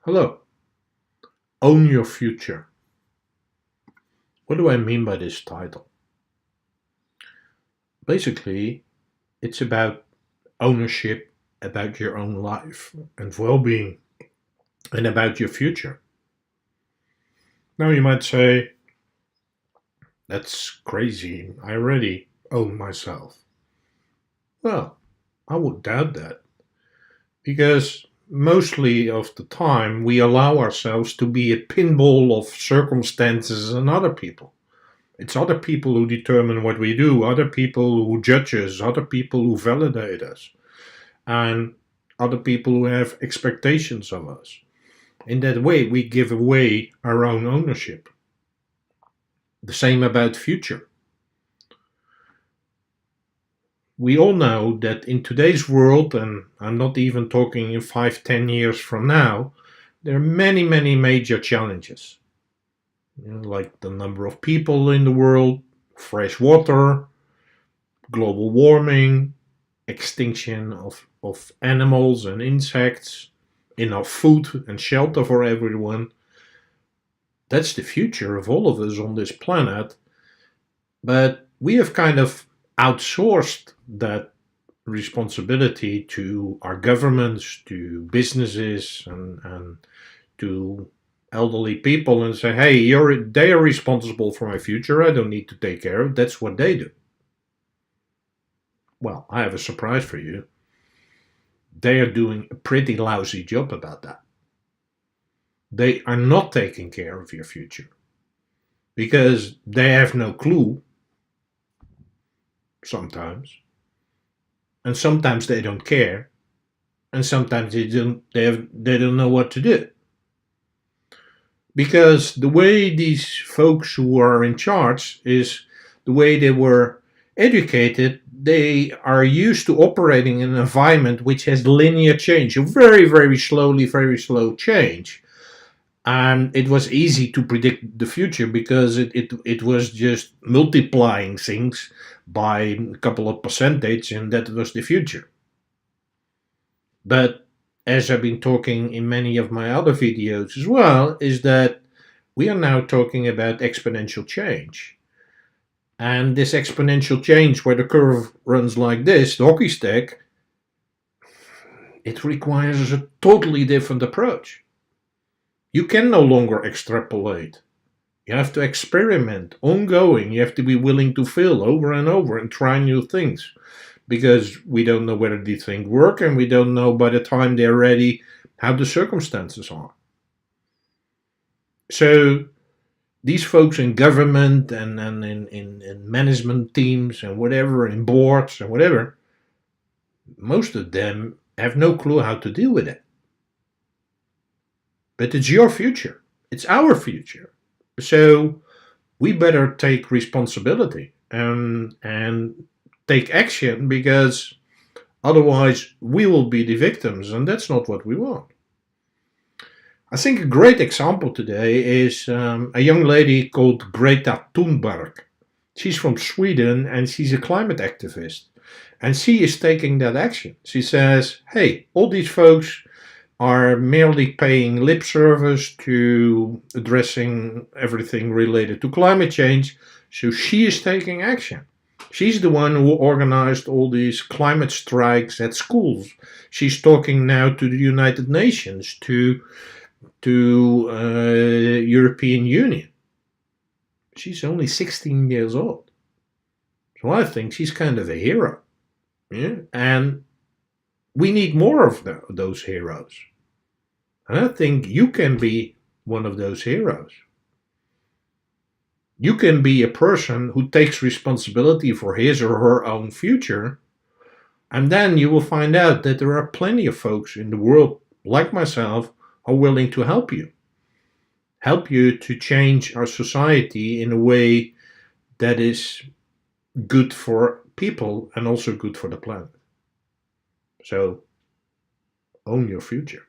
Hello, own your future. What do I mean by this title? Basically, it's about ownership, about your own life and well being, and about your future. Now, you might say, that's crazy. I already own myself. Well, I would doubt that because mostly of the time we allow ourselves to be a pinball of circumstances and other people. It's other people who determine what we do, other people who judge us, other people who validate us, and other people who have expectations of us. In that way, we give away our own ownership. The same about future. We all know that in today's world, and I'm not even talking in 5, 10 years from now, there are many, many major challenges. Like the number of people in the world, fresh water, global warming, extinction of animals and insects, enough food and shelter for everyone. That's the future of all of us on this planet. But we have kind of outsourced that responsibility to our governments, to businesses, and to elderly people and say, hey, they are responsible for my future. I don't need to take care of it. That's what they do. Well, I have a surprise for you. They are doing a pretty lousy job about that. They are not taking care of your future because they have no clue sometimes, and sometimes they don't care, and sometimes they don't know what to do. Because the way these folks who are in charge is the way they were educated, they are used to operating in an environment which has linear change, a very, very slowly, very slow change. And it was easy to predict the future because it was just multiplying things by a couple of percentage, and that was the future. But as I've been talking in many of my other videos as well, is that we are now talking about exponential change. And this exponential change, where the curve runs like this, the hockey stick, it requires a totally different approach. You can no longer extrapolate. You have to experiment, ongoing. You have to be willing to fail over and over and try new things because we don't know whether these things work and we don't know by the time they're ready how the circumstances are. So these folks in government and in management teams and whatever, in boards and whatever, most of them have no clue how to deal with it. But it's your future. It's our future. So we better take responsibility and take action, because otherwise we will be the victims, and that's not what we want. I think a great example today is a young lady called Greta Thunberg. She's from Sweden and she's a climate activist. And she is taking that action. She says, hey, all these folks are merely paying lip service to addressing everything related to climate change. So she is taking action. She's the one who organized all these climate strikes at schools. She's talking now to the United Nations, to European Union. She's only 16 years old. So I think she's kind of a hero. Yeah? And we need more of those heroes. And I think you can be one of those heroes. You can be a person who takes responsibility for his or her own future, and then you will find out that there are plenty of folks in the world, like myself, are willing to help you. Help you to change our society in a way that is good for people and also good for the planet. So, own your future.